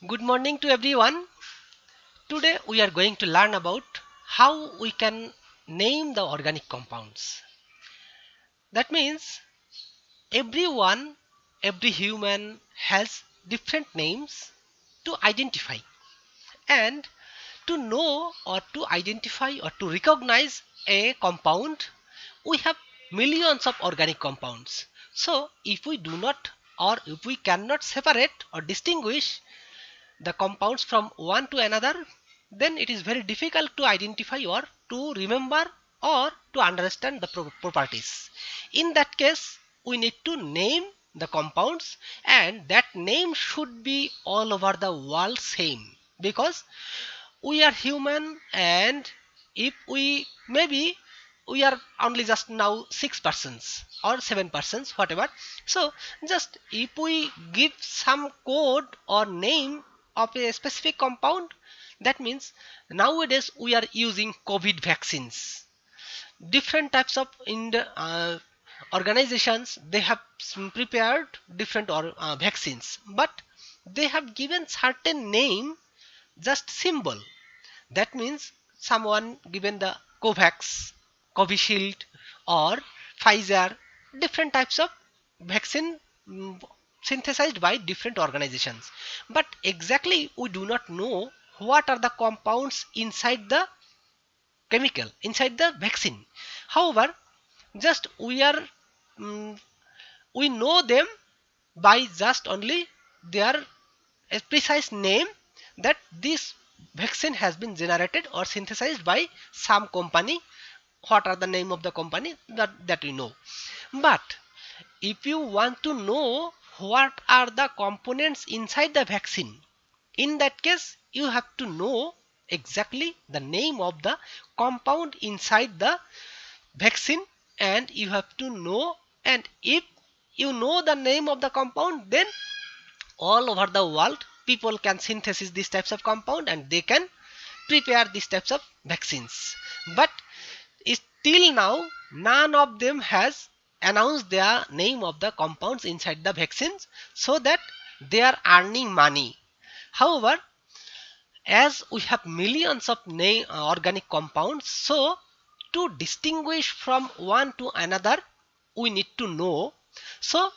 Good morning to everyone. Today we are going to learn about how we can name the organic compounds. That means everyone, every human has different names to identify, and to know or to identify or to recognize a compound, we have millions of organic compounds. So if we do not or if we cannot separate or distinguish the compounds from one to another, then it is very difficult to identify or to remember or to understand the properties. In that case, we need to name the compounds, and that name should be all over the world same, because we are human, and if we maybe we are only just now 6 persons or 7 persons, whatever. So just if we give some code or name of a specific compound, that means nowadays we are using COVID vaccines. Different types of in the organizations, they have prepared different vaccines, but they have given certain name, just symbol. That means someone given the Covax, Covishield, or Pfizer, different types of vaccine, synthesized by different organizations. But exactly we do not know what are the compounds inside the chemical, inside the vaccine. However, just mm, we know them by just only their a precise name, that this vaccine has been generated or synthesized by some company. What are the name of the company, that we know. But if you want to know what are the components inside the vaccine, in that case you have to know exactly the name of the compound inside the vaccine, and you have to know, and if you know the name of the compound, then all over the world people can synthesize these types of compound and they can prepare these types of vaccines. But still now none of them has announced their name of the compounds inside the vaccines, so that they are earning money. However, as we have millions of organic compounds, so to distinguish from one to another, we need to know. So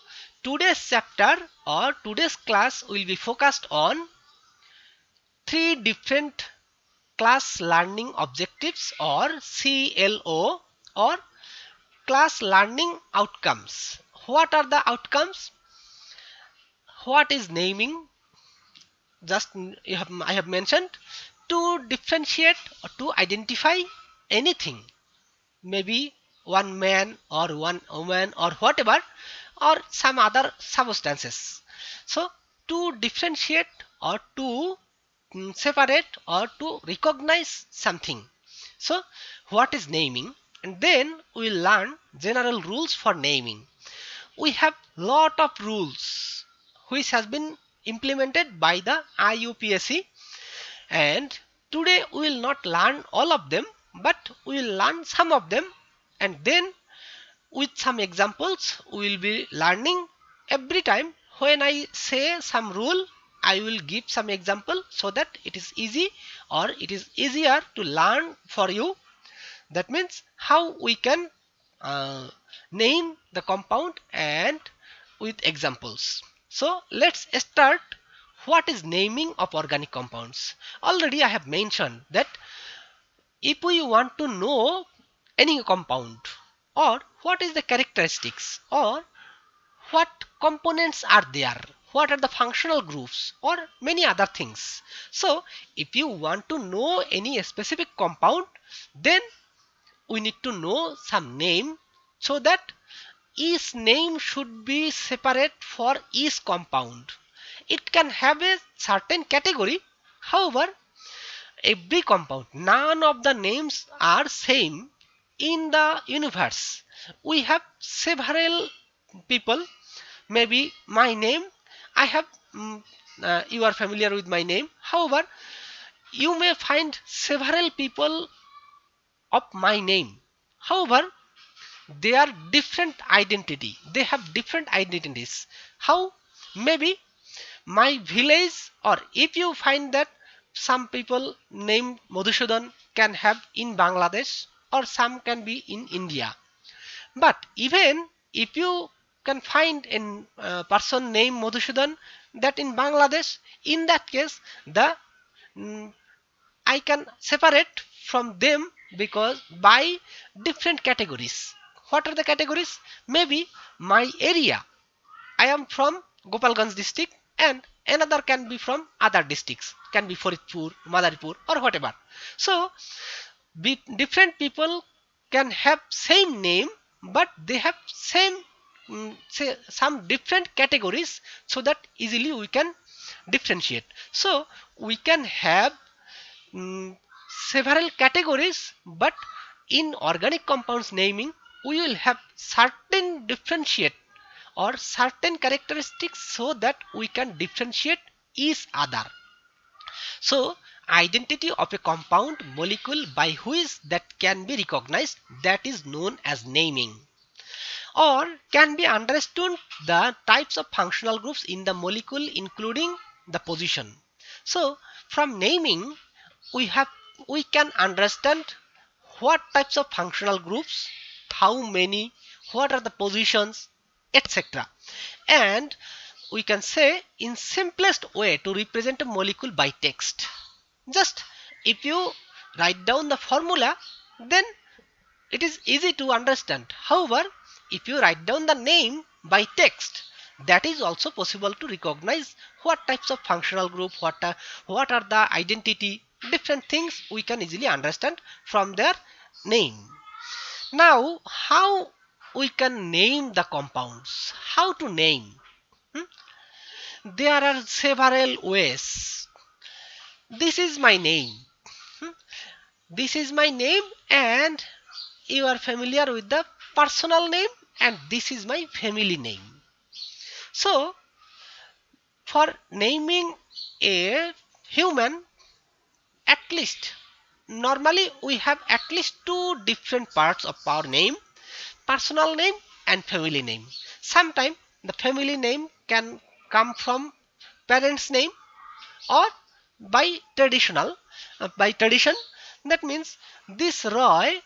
today's chapter or today's class will be focused on three different class learning objectives, or CLO, or class learning outcomes. What are the outcomes? What is naming? Just I have mentioned, to differentiate or to identify anything, maybe one man or one woman or whatever, or some other substances. So to differentiate or to separate or to recognize something. So what is naming? And then we will learn general rules for naming. We have lot of rules which has been implemented by the IUPAC, and today we will not learn all of them, but we will learn some of them, and then with some examples we will be learning. Every time when I say some rule, I will give some example so that it is easy or it is easier to learn for you. That means how we can uh, name the compound and with examples. So let's start. What is naming of organic compounds? Already I have mentioned that if we want to know any compound, or what is the characteristics, or what components are there, what are the functional groups, or many other things. So if you want to know any specific compound, then we need to know some name, so that each name should be separate for each compound. It can have a certain category. However, every compound, none of the names are same in the universe. We have several people, maybe my name, I have you are familiar with my name. However, you may find several people of my name. However, they are different identity, they have different identities. How? Maybe my village, or if you find that some people named Madhusudan can have in Bangladesh or some can be in India. But even if you can find a person named Madhusudan that in Bangladesh, in that case the mm, I can separate from them because by different categories. What are the categories? Maybe my area. I am from Gopalganj district and another can be from other districts. Can be Faridpur, Madaripur or whatever. So different people can have same name but they have same say some different categories so that easily we can differentiate. So we can have mm, several categories, but in organic compounds naming we will have certain differentiate or certain characteristics so that we can differentiate each other. So identity of a compound molecule by which that can be recognized, that is known as naming, or can be understood the types of functional groups in the molecule including the position. So from naming we can understand what types of functional groups, how many, what are the positions, etc. And we can say in simplest way to represent a molecule by text. Just if you write down the formula, then it is easy to understand. However, if you write down the name by text, that is also possible to recognize what types of functional group, what are the identity, different things we can easily understand from their name. Now, how we can name the compounds? How to name? Hmm? There are several ways. This is my name. Hmm? This is my name, and you are familiar with the personal name, and this is my family name. So for naming a human, at least normally we have at least two different parts of our name: personal name and family name. Sometimes the family name can come from parents name or by tradition. That means this Roy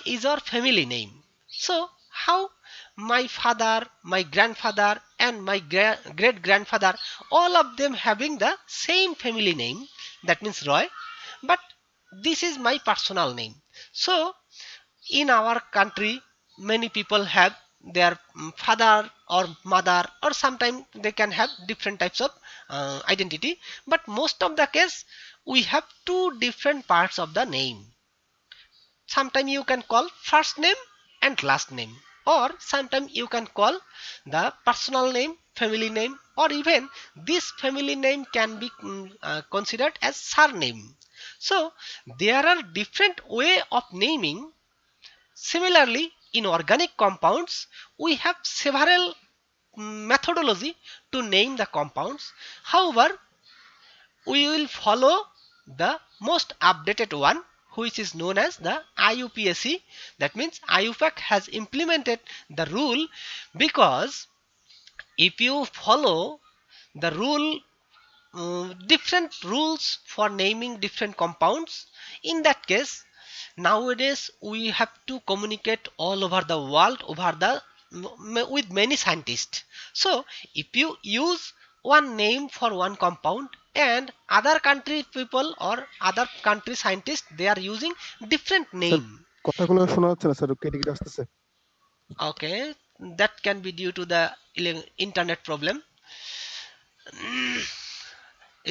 is our family name. So how my father, my grandfather and my great grandfather, all of them having the same family name, that means Roy, but this is my personal name. So in our country many people have their father or mother, or sometimes they can have different types of identity, but most of the case we have two different parts of the name. Sometimes you can call first name and last name, or sometimes you can call the personal name, family name, or even this family name can be considered as surname. So there are different way of naming. Similarly, in organic compounds, we have several methodology to name the compounds. However, we will follow the most updated one, which is known as the IUPAC. That means IUPAC has implemented the rule, because if you follow the rule, different rules for naming different compounds, in that case nowadays we have to communicate all over the world over the with many scientists. So if you use one name for one compound and other country people or other country scientists, they are using different sir, name. কথাগুলো শোনা যাচ্ছে না sir, কেটে কেটে আসতেছে। Okay, that can be due to the internet problem.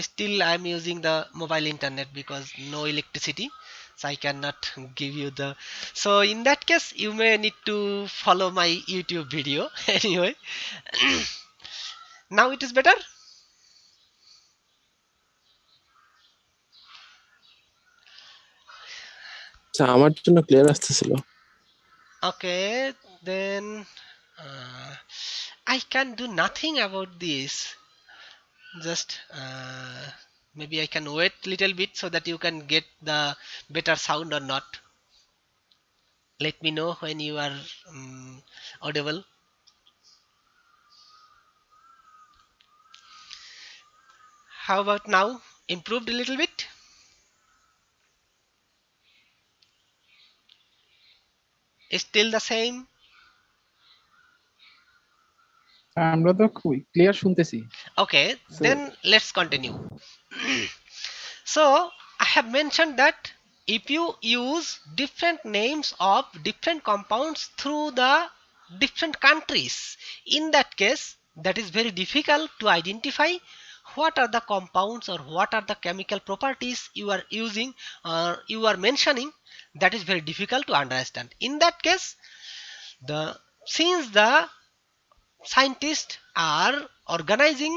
Still I'm using the mobile internet because no electricity, so I cannot give you the. So in that case you may need to follow my YouTube video. Anyway, now it is better. আচ্ছা, আমার জন্য clear আসতেছিল। Okay, then I can do nothing about this. Just maybe I can wait little bit so that you can get the better sound or not. Let me know when you are audible. How about now? Improved a little bit? Is still the same? আমরা তো clear শুনতেছি। Okay, Sir, then let's continue. So I have mentioned that if you use different names of different compounds through the different countries, in that case that is very difficult to identify what are the compounds or what are the chemical properties you are using or you are mentioning. That is very difficult to understand. In that case, since the scientists are organizing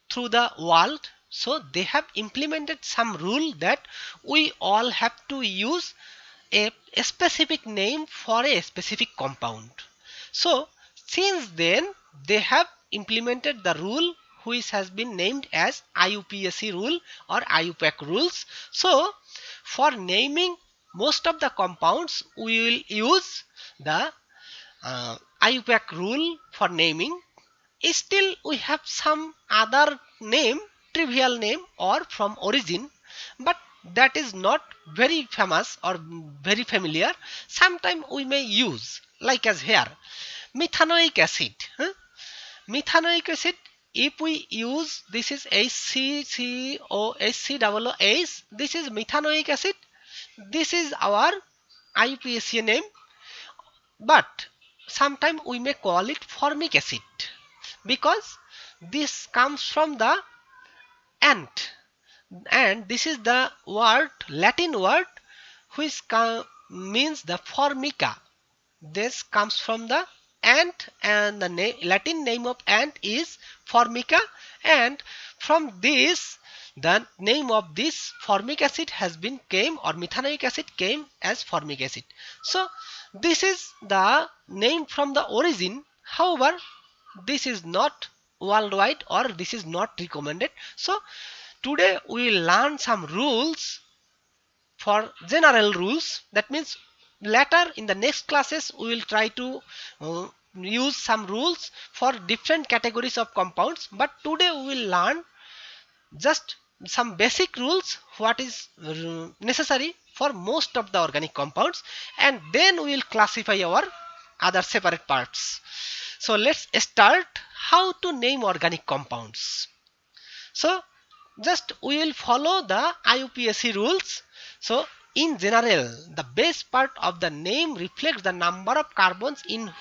through the world, so they have implemented some rule that we all have to use a specific name for a specific compound. So since then they have implemented the rule which has been named as IUPAC rule or IUPAC rules. So for naming most of the compounds we will use the IUPAC rule for naming. Still we have some other name, trivial name or from origin, but that is not very famous or very familiar. Sometime we may use, like as here, methanoic acid. Methanoic acid, if we use, this is HCCOHCOOH, this is methanoic acid. This is our IUPAC name, but sometime we may call it formic acid because this comes from the ant, and this is the word, Latin word, which means the formica. This comes from the ant, and the Latin name of ant is formica, and from this the name of this formic acid has been came, or methanoic acid came as formic acid. So this is the name from the origin. However, this is not worldwide or this is not recommended. So today we will learn some rules for general rules. That means later in the next classes we will try to use some rules for different categories of compounds, but today we will learn just some basic rules what is necessary for most of the organic compounds, and then we will classify our other separate parts. So let's start how to name organic compounds. So just we will follow the IUPAC rules. So in general, the base part of the name reflects the number of carbons in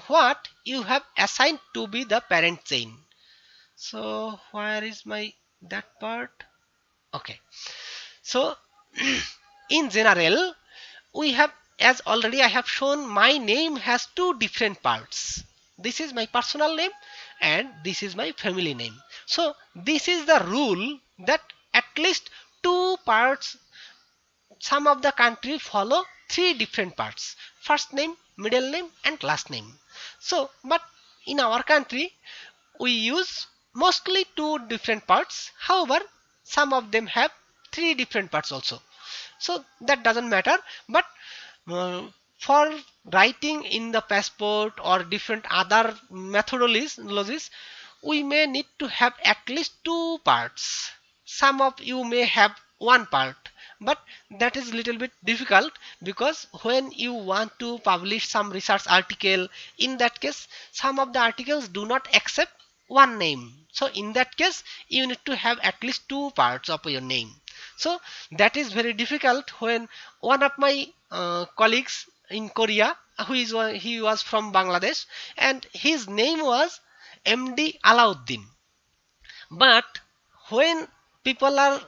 what you have assigned to be the parent chain. So where is my that part? Okay. So in general, we have, as already I have shown, my name has two different parts. This is my personal name and this is my family name. So this is the rule that at least two parts, some of the country follow three different parts: first name, middle name and last name. So but in our country we use mostly two different parts. However, some of them have three different parts also, so that doesn't matter. But uh, for writing in the passport or different other methodologies, we may need to have at least two parts. Some of you may have one part, but that is little bit difficult because when you want to publish some research article, in that case some of the articles do not accept one name. So in that case you need to have at least two parts of your name. So that is very difficult. When one of my colleagues in Korea, he was from Bangladesh, and his name was MD Alauddin, but when people are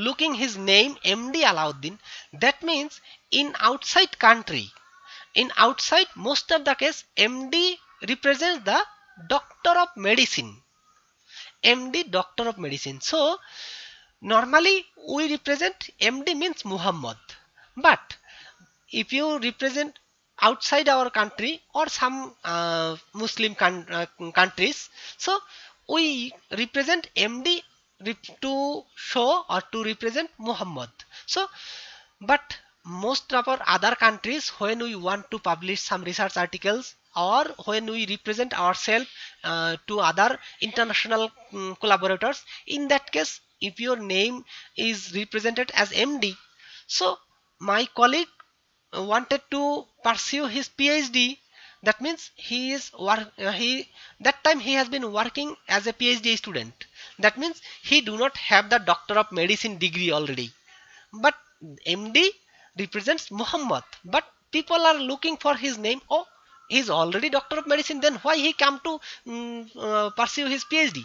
looking his name MD Alauddin, that means in outside country, in outside most of the case MD represents the doctor of medicine. MD, doctor of medicine. So normally we represent MD means Muhammad, but if you represent outside our country or some Muslim countries, so we represent MD to show or to represent Muhammad. So but most of our other countries, when we want to publish some research articles, or when we represent ourselves to other international collaborators. In that case, if your name is represented as MD, so my colleague wanted to pursue his PhD. That means he that time he has been working as a PhD student. That means he do not have the Doctor of Medicine degree already, but MD represents Muhammad. But people are looking for his name. Oh, he's already Doctor of Medicine. Then why he come to pursue his PhD?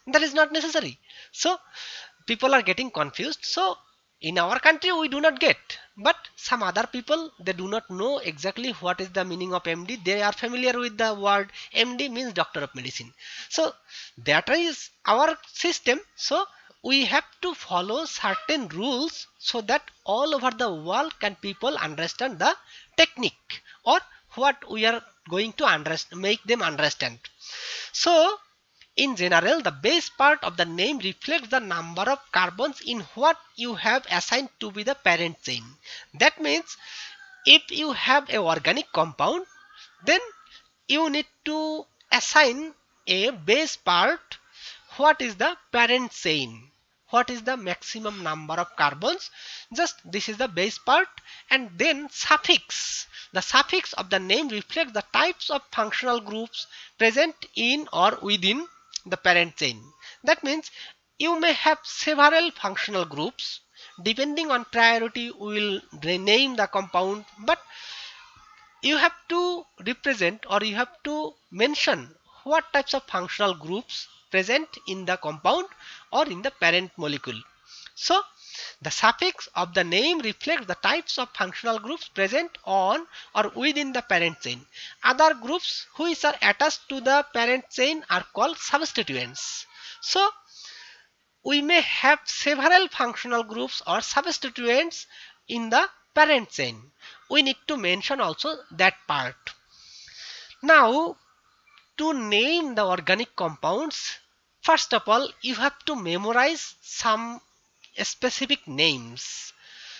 That is not necessary. So people are getting confused. So in our country we do not get, but some other people, they do not know exactly what is the meaning of MD. They are familiar with the word MD means Doctor of Medicine. So that is our system. So we have to follow certain rules so that all over the world can people understand the technique, or what we are going to understand, make them understand. So in general, the base part of the name reflects the number of carbons in what you have assigned to be the parent chain. That means if you have a organic compound, then you need to assign a base part. What is the parent chain? What is the maximum number of carbons? Just this is the base part, and then suffix. The suffix of the name reflects the types of functional groups present in or within the parent chain. That means you may have several functional groups. Depending on priority, we will rename the compound, but you have to represent, or you have to mention what types of functional groups present in the compound or in the parent molecule. So the suffix of the name reflects the types of functional groups present on or within the parent chain. Other groups which are attached to the parent chain are called substituents. So we may have several functional groups or substituents in the parent chain. We need to mention also that part. Now, to name the organic compounds, first of all, you have to memorize some specific names.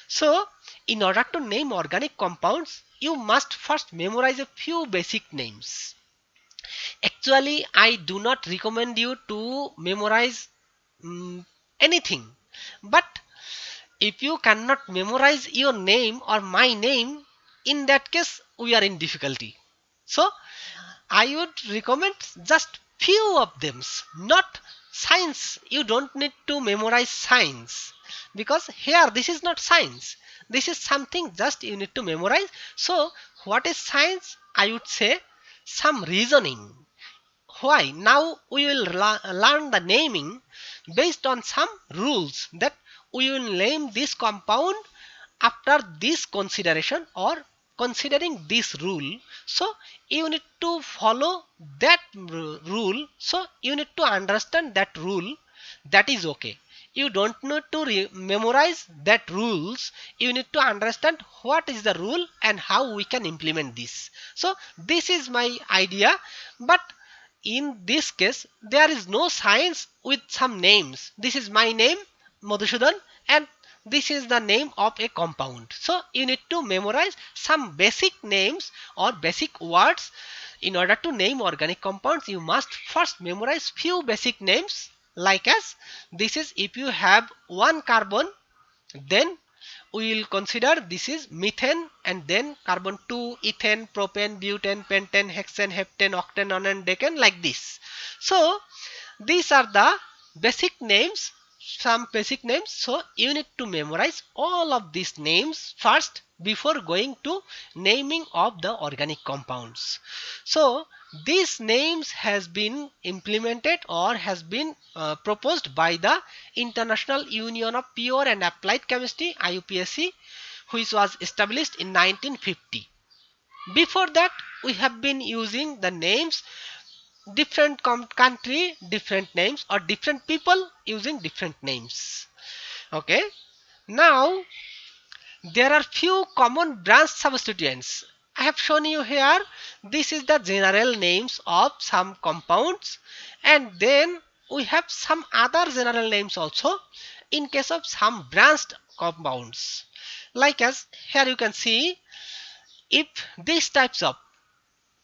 So, in order to name organic compounds, you must first memorize a few basic names. Actually, I do not recommend you to memorize anything, but if you cannot memorize your name or my name, in that case we are in difficulty. So I would recommend just few of them, not science. You don't need to memorize science, because here this is not science. This is something just you need to memorize. So what is science? I would say some reasoning. Why? Now we will learn the naming based on some rules, that we will name this compound after this consideration or considering this rule. So you need to follow that rule. So you need to understand that rule. That is okay. You don't need to memorize that rules. You need to understand what is the rule and how we can implement this. So this is my idea, but in this case there is no science with some names. This is my name, Madhusudan, and this is the name of a compound. So you need to memorize some basic names or basic words. In order to name organic compounds, you must first memorize few basic names, like as this is, if you have one carbon, then we will consider this is methane, and then carbon 2, ethane, propane, butane, pentane, hexane, heptane, octane, nonane, decane, like this. So these are the basic names, some basic names. So you need to memorize all of these names first before going to naming of the organic compounds. So these names has been implemented or has been proposed by the International Union of Pure and Applied Chemistry, IUPAC, which was established in 1950. Before that, we have been using the names, different country different names, or different people using different names. Okay, now there are few common branch substituents. I have shown you here. This is the general names of some compounds, and then we have some other general names also in case of some branched compounds. Like as here you can see, if these types of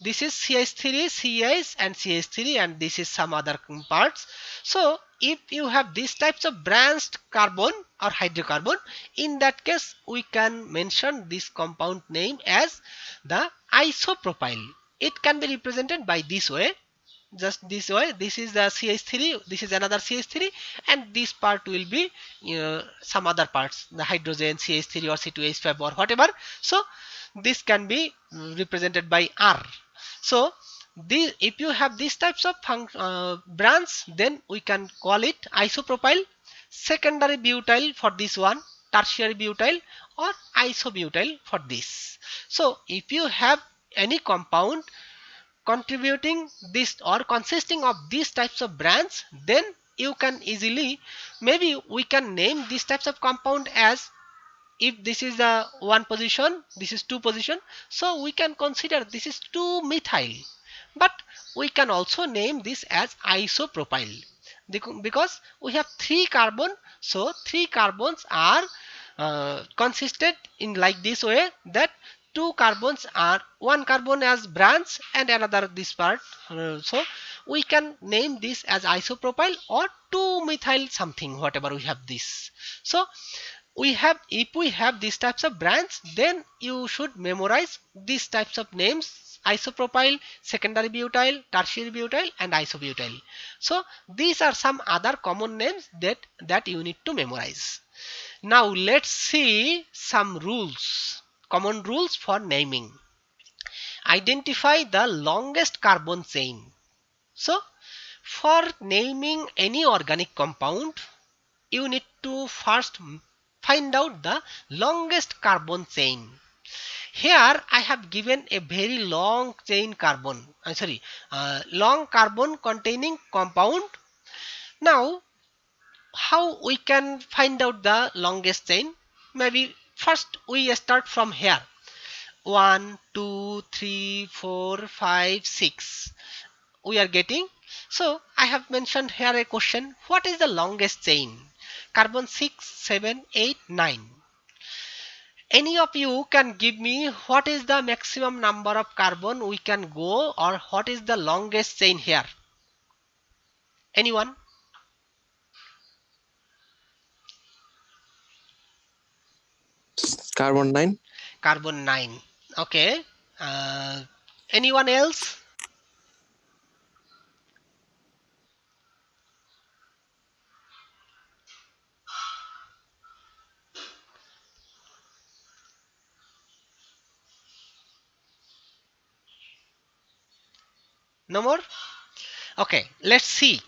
this is CH3, CH and CH3, and this is some other parts. So if you have these types of branched carbon or hydrocarbon, in that case we can mention this compound name as the isopropyl. It can be represented by this way, just this way. This is the CH3, this is another CH3, and this part will be some other parts, the hydrogen, CH3 or C2H5 or whatever. So this can be represented by R. So if you have these types of brands, then we can call it isopropyl, secondary butyl for this one, tertiary butyl, or isobutyl for this. So if you have any compound contributing this or consisting of these types of brands, then you can easily, maybe we can name these types of compound as, if this is the one position, this is two position, so we can consider this is 2-methyl, but we can also name this as isopropyl because we have 3 carbon. So 3 carbons are consisted in like this way, that 2 carbons are, 1 carbon as branch and another this part. So we can name this as isopropyl or 2-methyl something, whatever we have this. So we have, if we have these types of brands, then you should memorize these types of names: isopropyl, secondary butyl, tertiary butyl, and isobutyl. So these are some other common names that you need to memorize. Now let's see some rules, common rules for naming. Identify the longest carbon chain. So for naming any organic compound, you need to first find out the longest carbon chain. Here I have given a very long chain carbon, long carbon containing compound. Now how we can find out the longest chain? Maybe first we start from here. 1, 2, 3, 4, 5, 6 we are getting. So I have mentioned here a question: what is the longest chain? Carbon 6, 7, 8, 9. Any of you can give me what is the maximum number of carbon we can go, or what is the longest chain here? Anyone? Carbon 9. Carbon 9. Okay. Anyone else? No more? Okay, let's see.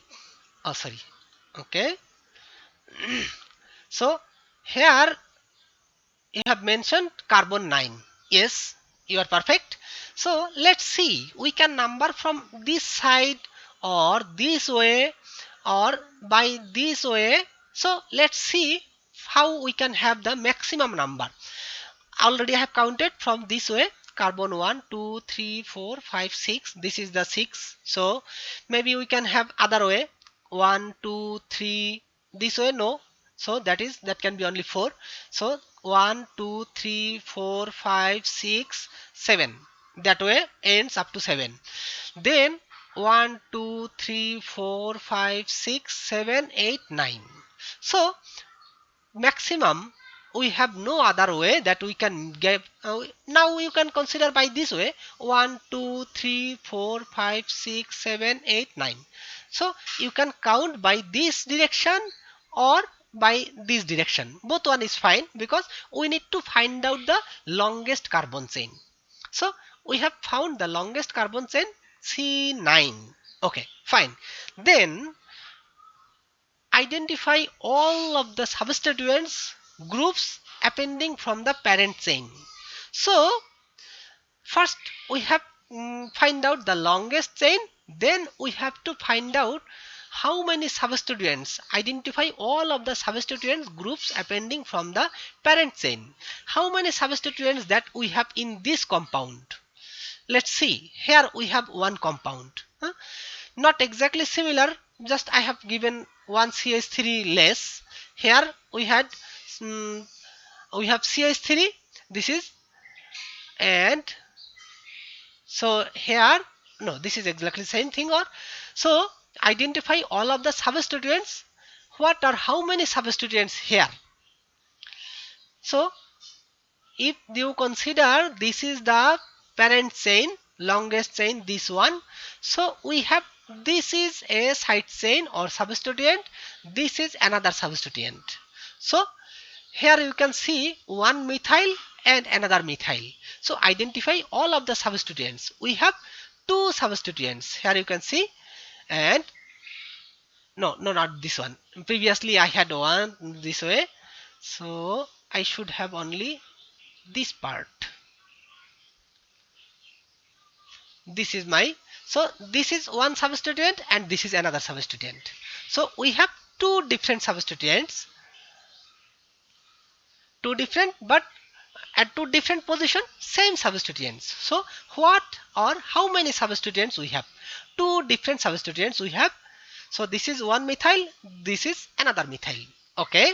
Oh, sorry. Okay. So here you have mentioned carbon 9. Yes, you are perfect. So let's see. We can number from this side or this way or by this way. So let's see how we can have the maximum number. Already I have counted from this way. Carbon 1, 2, 3, 4, 5, 6. This is the 6. So maybe we can have other way. 1, 2, 3. This way no. So that can be only 4. So 1, 2, 3, 4, 5, 6, 7. That way ends up to 7. Then 1, 2, 3, 4, 5, 6, 7, 8, 9. So maximum we have no other way that we can get. Now you can consider by this way: 1, 2, 3, 4, 5, 6, 7, 8, 9. So you can count by this direction or by this direction. Both one is fine, because we need to find out the longest carbon chain. So we have found the longest carbon chain, C9. Okay, fine. Then identify all of the substituents groups appending from the parent chain. So first we have find out the longest chain, then we have to find out how many substituents. Identify all of the substituents groups appending from the parent chain. How many substituents that we have in this compound? Let's see. Here we have one compound. Not exactly similar, just I have given one CH3 less. Here we have CH3, this is, and So here, no, this is exactly same thing. Or so identify all of the substituents. What or how many substituents here? So if you consider this is the parent chain, longest chain, this one, so we have, this is a side chain or substituent, this is another substituent. So here you can see one methyl and another methyl. So identify all of the substituents. We have two substituents here, you can see. And no, not this one. Previously I had one this way, so I should have only this part. This is my, so this is one substituent and this is another substituent. So we have two different substituents, two different, but at two different position, same substituents. So what or how many substituents we have? Two different substituents we have. So this is one methyl, this is another methyl. Okay,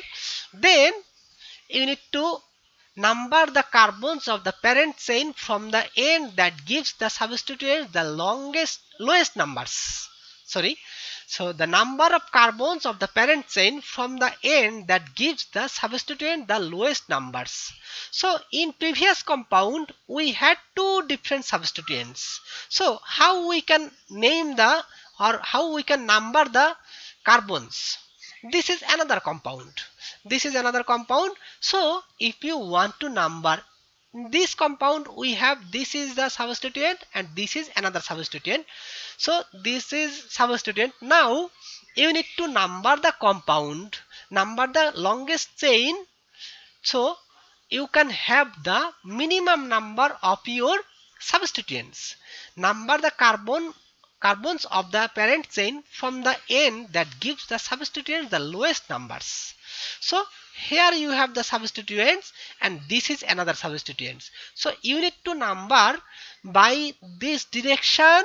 then you need to number the carbons of the parent chain from the end that gives the substituent the lowest numbers. Sorry, so the number of carbons of the parent chain from the end that gives the substituent the lowest numbers. So in previous compound we had two different substituents. So how we can name the, or how we can number the carbons? This is another compound. This is another compound. So if you want to number this compound, we have, this is the substituent and this is another substituent. So this is substituent. Now you need to number the compound, number the longest chain. So you can have the minimum number of your substituents. Number the carbons of the parent chain from the end that gives the substituents the lowest numbers. So here you have the substituents and this is another substituents. So you need to number by this direction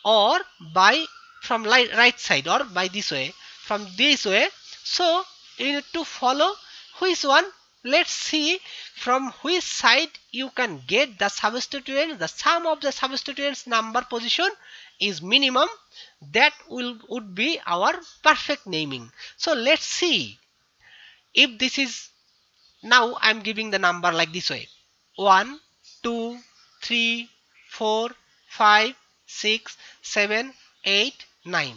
or by from right side, or by this way, from this way. So you need to follow which one. Let's see from which side you can get the substituent. The sum of the substituents number position is minimum. That would be our perfect naming. So let's see if this is, now I'm giving the number like this way: 1, 2, 3, 4, 5, 6, 7, 8, 9.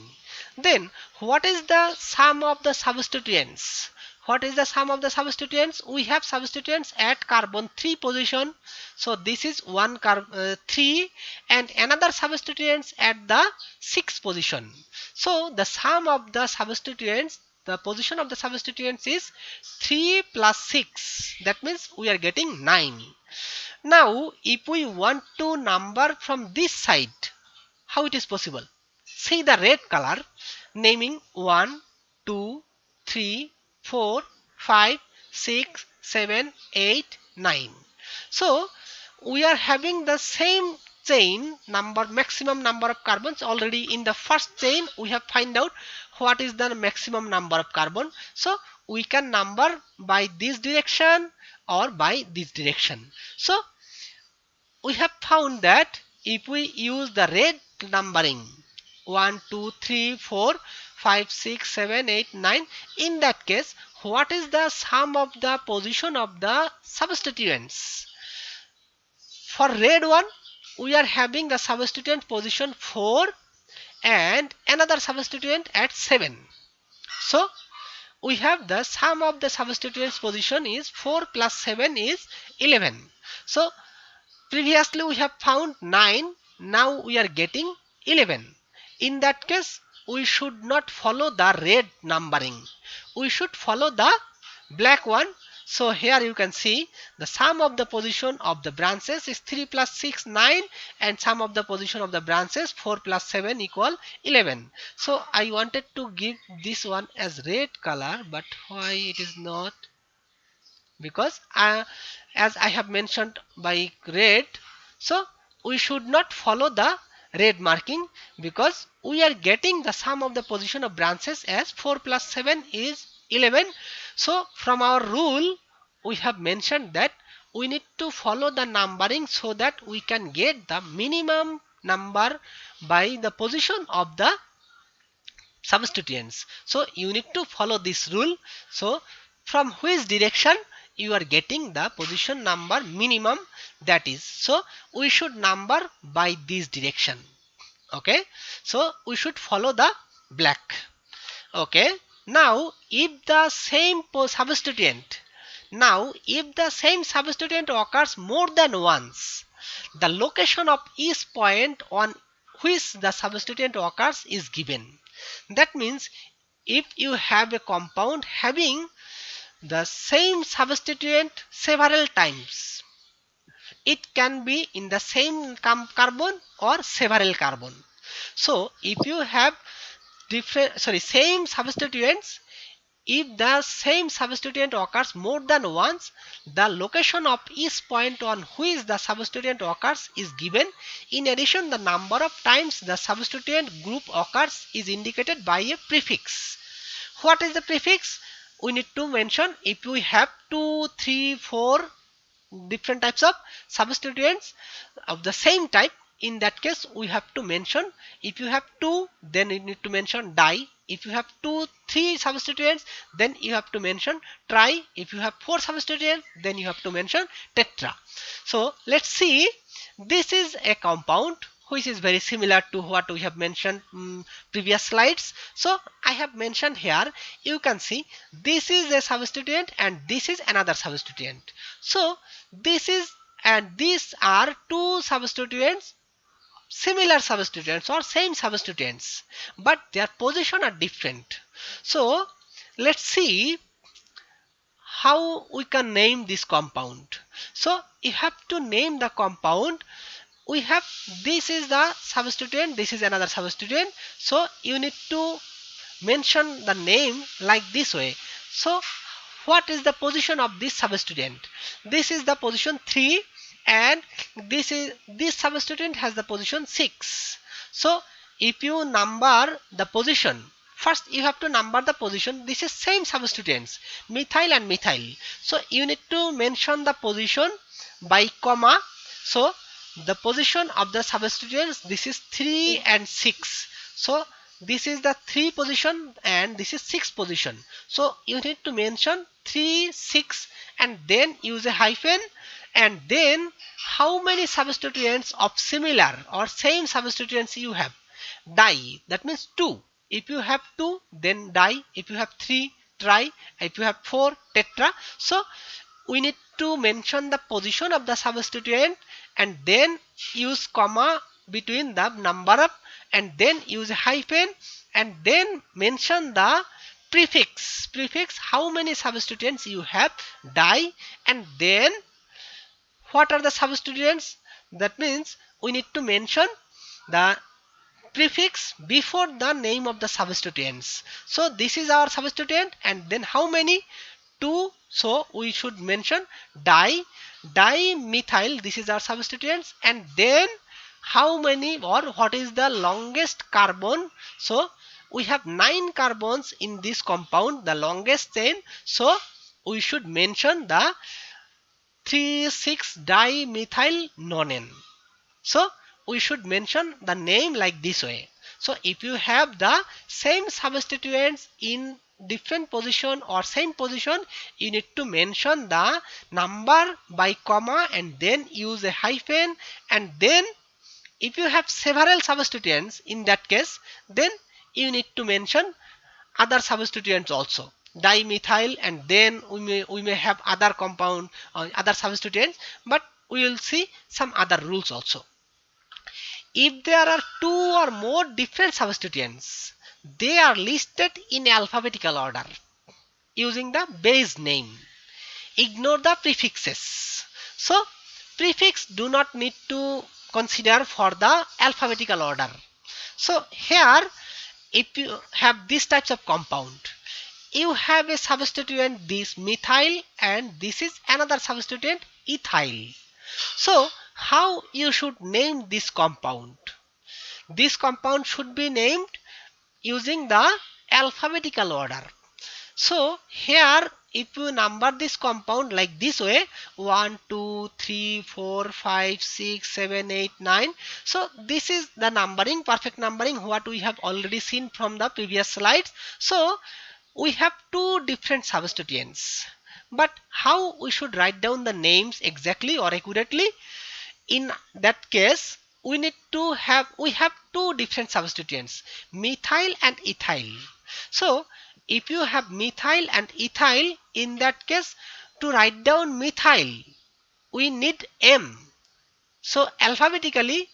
Then what is the sum of the substituents? What is the sum of the substituents? We have substituents at carbon 3 position. So this is 3 and another substituents at the 6th position. So the sum of the substituents, the position of the substituents is 3 plus 6. That means we are getting 9. Now if we want to number from this side, how it is possible? See the red color, naming 1, 2, 3, 4, 5, 6, 7, 8, 9. So we are having the same chain number, maximum number of carbons. Already in the first chain we have find out what is the maximum number of carbon. So we can number by this direction or by this direction. So we have found that if we use the red numbering 1, 2, 3, 4, 5, 6, 7, 8, 9, in that case what is the sum of the position of the substituents? For red one we are having the substituent position 4 and another substituent at 7. So we have the sum of the substituents position is 4 plus 7 is 11. So previously we have found 9, now we are getting 11. In that case we should not follow the red numbering, we should follow the black one. So here you can see the sum of the position of the branches is 3 plus 6 9 and sum of the position of the branches 4 plus 7 equal 11. So I wanted to give this one as red color, but why it is not? Because as I have mentioned by red, so we should not follow the red marking because we are getting the sum of the position of branches as 4 plus 7 is 11. So from our rule we have mentioned that we need to follow the numbering so that we can get the minimum number by the position of the substituents. So you need to follow this rule. So from which direction you are getting the position number minimum, that is, so we should number by this direction. Okay, so we should follow the black. Okay, now if the same substituent occurs more than once, the location of each point on which the substituent occurs is given. That means if you have a compound having the same substituent several times, it can be in the same carbon or several carbon. So if you have same substituents, if the same substituent occurs more than once, the location of each point on which the substituent occurs is given. In addition, the number of times the substituent group occurs is indicated by a prefix. What is the prefix? We need to mention if we have 2, 3, 4 different types of substituents of the same type. In that case, we have to mention, if you have 2, then you need to mention di. If you have 2, 3 substituents, then you have to mention tri. If you have 4 substituents, then you have to mention tetra. So let's see, this is a compound which is very similar to what we have mentioned previous slides. So I have mentioned here, you can see this is a substituent and this is another substituent. So this is and these are two substituents, similar substituents or same substituents, but their position are different. So let's see how we can name this compound. So you have to name the compound. We have, this is the substituent, this is another substituent, so you need to mention the name like this way. So what is the position of this substituent? This is the position 3 and this substituent has the position 6. So if you number the position, first you have to number the position. This is same substituents, methyl and methyl. So you need to mention the position by comma. So the position of the substituents, this is 3 and 6. So this is the 3 position and this is 6 position. So you need to mention 3, 6 and then use a hyphen, and then how many substituents of similar or same substituents you have. Di, that means 2. If you have 2, then di. If you have 3, tri. If you have 4, tetra. So we need to mention the position of the substituent and then use comma between the number of, and then use a hyphen and then mention the prefix. Prefix, how many substituents you have, di, and then what are the substituents? That means we need to mention the prefix before the name of the substituents. So this is our substituent and then how many? 2. So we should mention dimethyl, this is our substituents, and then how many or what is the longest carbon. So we have 9 carbons in this compound, the longest chain. So we should mention the 3,6-dimethyl-nonane. So we should mention the name like this way. So if you have the same substituents in different position or same position, you need to mention the number by comma and then use a hyphen, and then if you have several substituents, in that case, then you need to mention other substituents also, dimethyl, and then we may have other compound or other substituents, but we will see some other rules also. If there are 2 or more different substituents, they are listed in alphabetical order using the base name. Ignore the prefixes. So prefix do not need to consider for the alphabetical order. So here, if you have these types of compound, you have a substituent, this methyl, and this is another substituent, ethyl. So how you should name this compound? This compound should be named using the alphabetical order. So here if you number this compound like this way, 1 2 3 4 5 6 7 8 9, so this is the numbering, perfect numbering, what we have already seen from the previous slides. So we have two different substituents, but how we should write down the names exactly or accurately? In that case, we have two different substituents, methyl and ethyl. So if you have methyl and ethyl, in that case, to write down methyl we need M. So alphabetically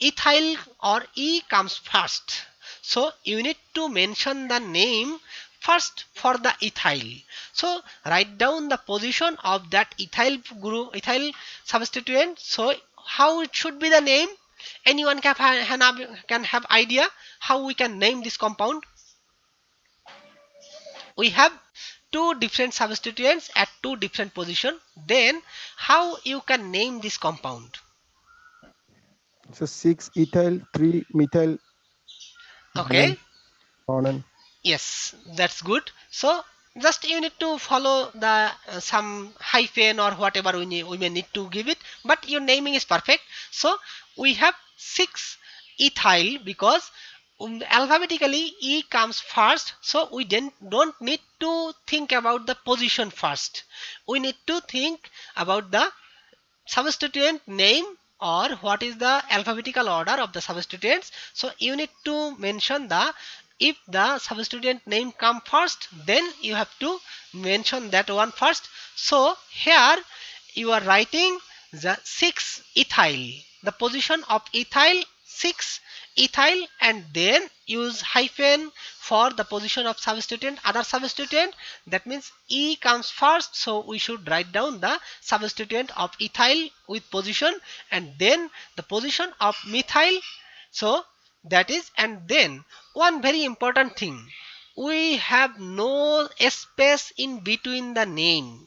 ethyl or E comes first. So you need to mention the name first for the ethyl. So write down the position of that ethyl group, ethyl substituent. So how it should be the name? Anyone can have idea how we can name this compound? We have two different substituents at two different position. Then how you can name this compound? So 6 ethyl, 3 methyl, Okay. on and Yes, that's good. So just you need to follow the some hyphen or whatever we may need to give it, but your naming is perfect. So we have 6 ethyl because alphabetically E comes first, so we don't need to think about the position first. We need to think about the substituent name or what is the alphabetical order of the substituents. So you need to mention the, if the substituent name come first, then you have to mention that one first. So here you are writing the 6 ethyl, the position of ethyl 6 ethyl, and then use hyphen for the position of substituent, other substituent. That means E comes first, so we should write down the substituent of ethyl with position and then the position of methyl. So that is, and then one very important thing, we have no space in between the name.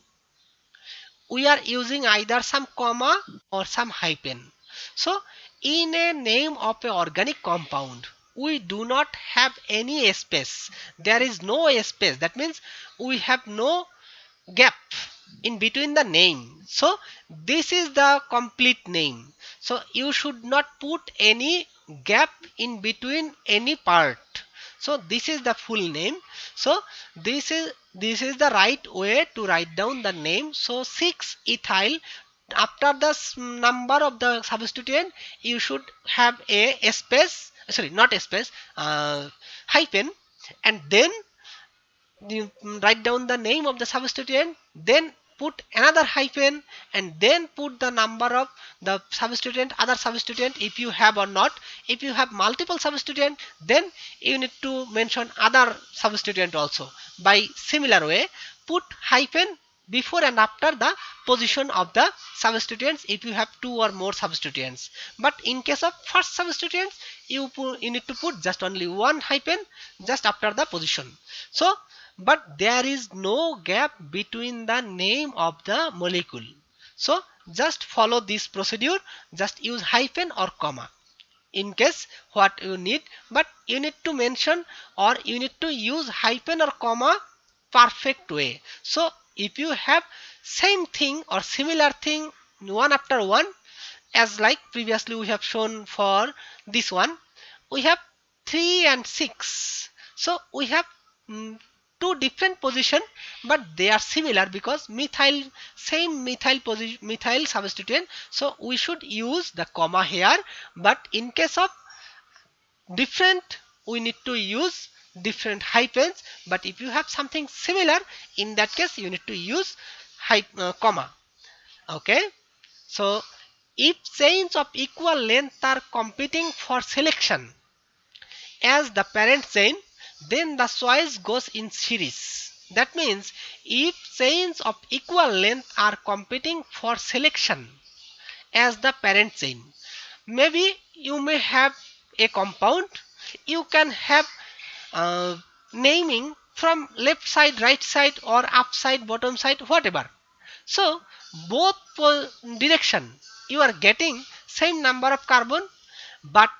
We are using either some comma or some hyphen. So in a name of an organic compound, we do not have any space. There is no space. That means we have no gap in between the name. So this is the complete name. So you should not put any gap in between any part. So this is the full name. So this is the right way to write down the name. So 6 ethyl, after the number of the substituent you should have a space, sorry, not a space, hyphen, and then you write down the name of the substituent, then put another hyphen, and then put the number of the substituent, other substituent if you have or not. If you have multiple substituent, then you need to mention other substituent also. By similar way, put hyphen before and after the position of the substituents if you have two or more substituents. But in case of first substituents, you need to put just only one hyphen just after the position. So but there is no gap between the name of the molecule. So just follow this procedure, just use hyphen or comma in case what you need, but you need to mention or you need to use hyphen or comma perfect way. So if you have same thing or similar thing one after one, as like previously we have shown for this one, we have 3 and 6. So we have two different position, but they are similar because methyl, same methyl position, methyl substituent. So we should use the comma here, but in case of different we need to use different hyphens. But if you have something similar, in that case you need to use comma. Okay, so if chains of equal length are competing for selection as the parent chain, then the choice goes in series. That means if chains of equal length are competing for selection as the parent chain, maybe you may have a compound, you can have naming from left side, right side, or up side, bottom side, whatever. So both direction you are getting same number of carbon, but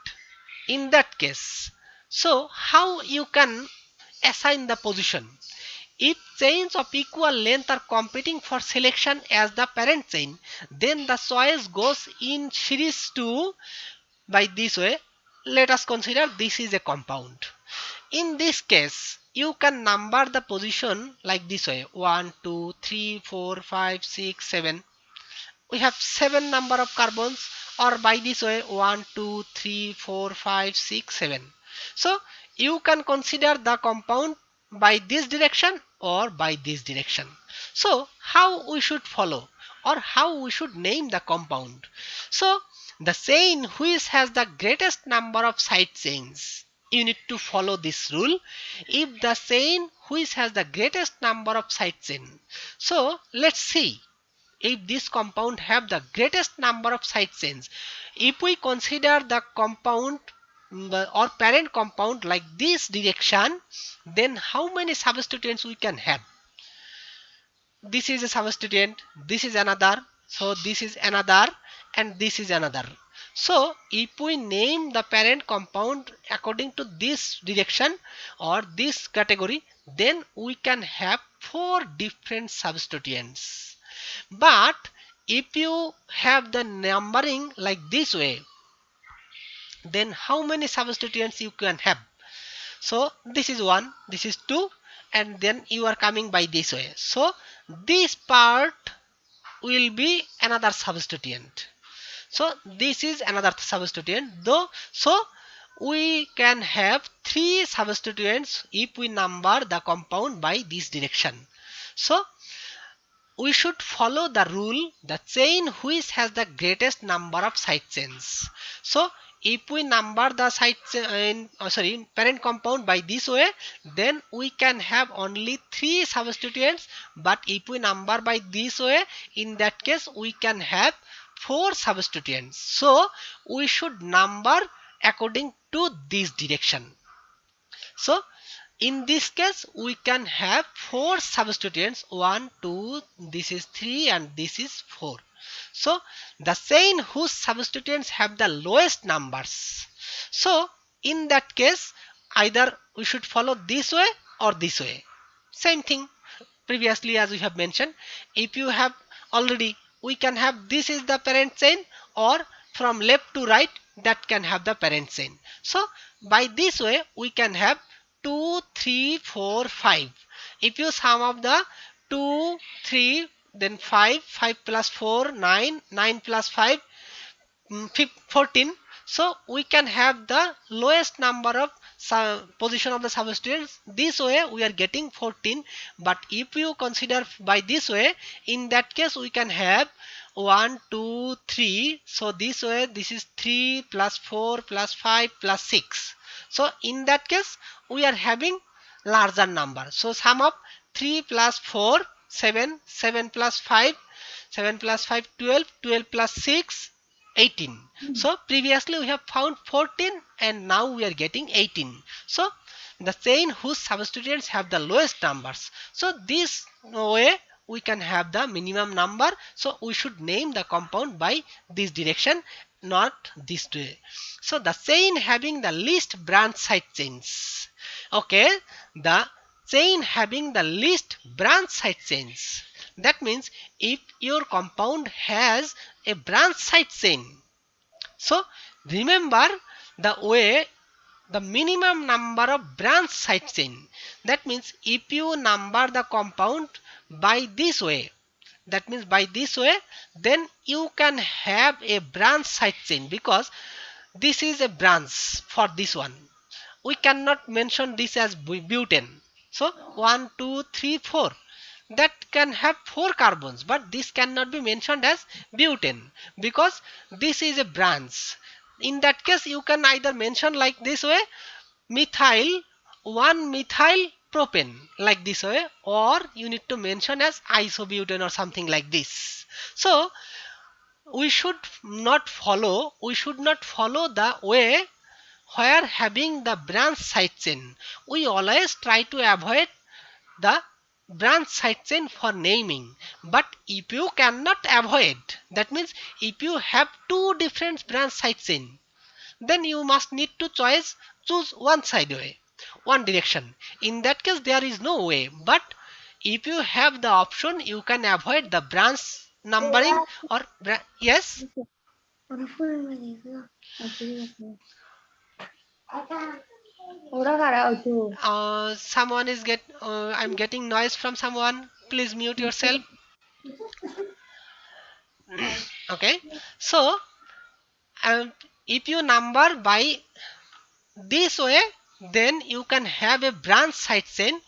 in that case, so how you can assign the position? If chains of equal length are competing for selection as the parent chain, then the choice goes in series to by this way. Let us consider this is a compound. In this case, you can number the position like this way: 1, 2, 3, 4, 5, 6, 7. We have 7 number of carbons, or by this way 1, 2, 3, 4, 5, 6, 7. So you can consider the compound by this direction or by this direction. So how we should follow or how we should name the compound? So the chain which has the greatest number of side chains, you need to follow this rule. If the chain which has the greatest number of side chain, so let's see if this compound have the greatest number of side chains. If we consider the compound or parent compound like this direction, then how many substituents we can have? This is a substituent, this is another, so this is another, and this is another. So if we name the parent compound according to this direction or this category, then we can have 4 different substituents. But if you have the numbering like this way, then how many substituents you can have? So this is 1, this is 2, and then you are coming by this way. So this part will be another substituent. So this is another substituent though. So we can have 3 substituents if we number the compound by this direction. So we should follow the rule, the chain which has the greatest number of side chains. So if we number the side chain, parent compound by this way, then we can have only 3 substituents. But if we number by this way, in that case we can have 4 substituents. So we should number according to this direction. So in this case we can have 4 substituents: 1, 2, this is 3, and this is 4. So the chain whose substituents have the lowest numbers. So in that case either we should follow this way or this way. Same thing previously as we have mentioned. If you have already, we can have this is the parent chain, or from left to right that can have the parent chain. So by this way we can have 2, 3, 4, 5. If you sum up the 2, 3, then 5, 5 plus 4, 9, 9 plus 5, 14. So we can have the lowest number of position of the substituents. This way we are getting 14. But if you consider by this way, in that case we can have 1, 2, 3. So this way this is 3 plus 4 plus 5 plus 6. So in that case we are having larger number. So sum up 3 plus 4, 7, 7 plus 5, 7 plus 5, 12, 12 plus 6, 18. So previously we have found 14 and now we are getting 18. So the chain whose substituents have the lowest numbers. So this way we can have the minimum number. So we should name the compound by this direction, not this way. So the chain having the least branch side chains. Okay, the chain having the least branch side chains. That means if your compound has a branch side chain, so remember the way, the minimum number of branch side chain. That means if you number the compound by this way, that means by this way, then you can have a branch side chain, because this is a branch for this one. We cannot mention this as butane. So 1, 2, 3, 4. That can have 4 carbons, but this cannot be mentioned as butane because this is a branch. In that case you can either mention like this way, methyl 1 methyl propane, like this way, or you need to mention as isobutane or something like this. So we should not follow the way where having the branch side chain. We always try to avoid the branch side chain for naming. But if you cannot avoid, that means if you have 2 different branch side chain, then you must need to choose one side way, one direction. In that case there is no way, but if you have the option, you can avoid the branch numbering or yes. Someone is I'm getting noise from someone. Please mute yourself. Okay. So if you number by this way, then you can have a branch side chain.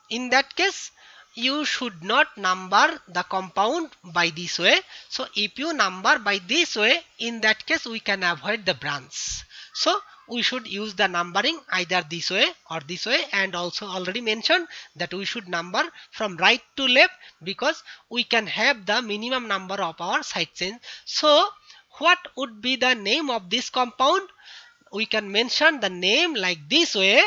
In that case, you should not number the compound by this way. So if you number by this way, in that case we can avoid the branch. So we should use the numbering either this way or this way, and also already mentioned that we should number from right to left because we can have the minimum number of our side chains. So what would be the name of this compound? We can mention the name like this way.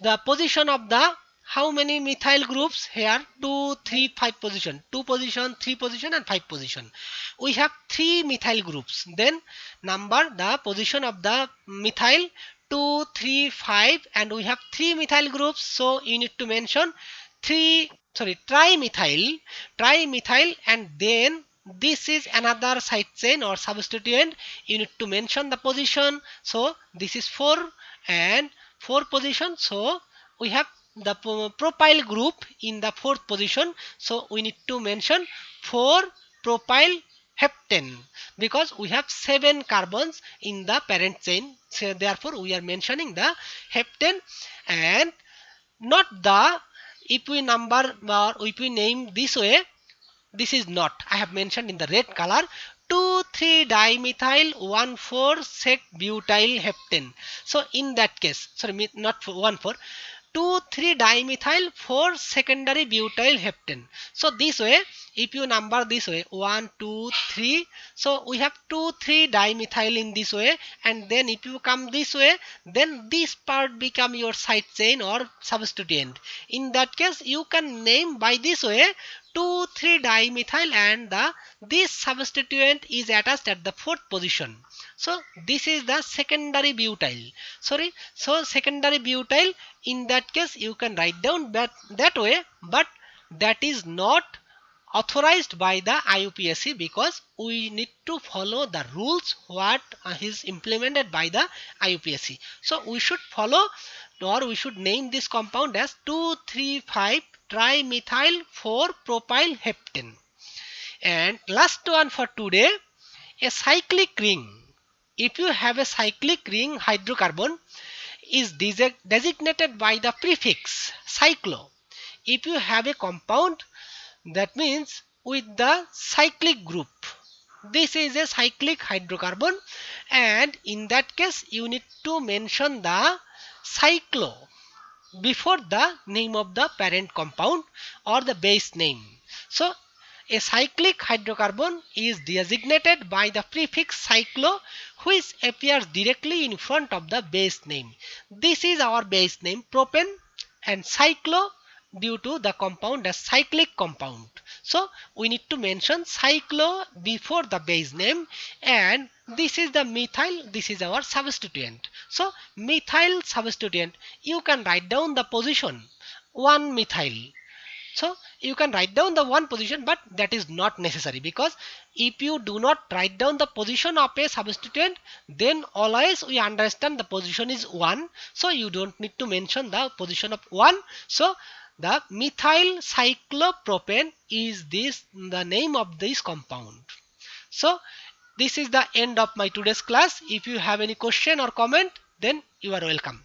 The position of the how many methyl groups here? 2, 3, 5 position. 2 position, 3 position and 5 position. We have 3 methyl groups. Then number the position of the methyl 2, 3, 5, and we have 3 methyl groups. So you need to mention trimethyl, and then this is another side chain or substituent. You need to mention the position. So this is 4 and 4 position. So we have the propyl group in the 4th position. So we need to mention 4 propyl heptane because we have 7 carbons in the parent chain. So therefore we are mentioning the heptane, and not the, if we number or if we name this way, this is not, I have mentioned in the red color, 2,3 dimethyl 1,4 sec butyl heptane. So in that case, sorry, not 1,4, 2,3 dimethyl 4 secondary butyl heptane. So this way, if you number this way 1, 2, 3, so we have 2,3 dimethyl in this way, and then if you come this way, then this part become your side chain or substituent. In that case, you can name by this way 2,3 dimethyl, and this substituent is attached at the 4th position. So this is the secondary butyl. So secondary butyl, in that case you can write down that way, but that is not authorized by the IUPAC because we need to follow the rules what is implemented by the IUPAC. So we should follow, or we should name this compound as 2,3,5 trimethyl 4 propyl heptane. And last one for today, a cyclic ring. If you have a cyclic ring hydrocarbon is designated by the prefix cyclo. If you have a compound, that means with the cyclic group, this is a cyclic hydrocarbon, and in that case you need to mention the cyclo before the name of the parent compound or the base name. So a cyclic hydrocarbon is designated by the prefix cyclo, which appears directly in front of the base name. This is our base name propane, and cyclo due to the compound as cyclic compound. So we need to mention cyclo before the base name, and this is the methyl, this is our substituent. So methyl substituent, you can write down the position 1 methyl. So you can write down the 1 position, but that is not necessary because if you do not write down the position of a substituent, then always we understand the position is 1. So you don't need to mention the position of 1. So the methyl cyclopropane is the name of this compound. So this is the end of my today's class. If you have any question or comment, then you are welcome.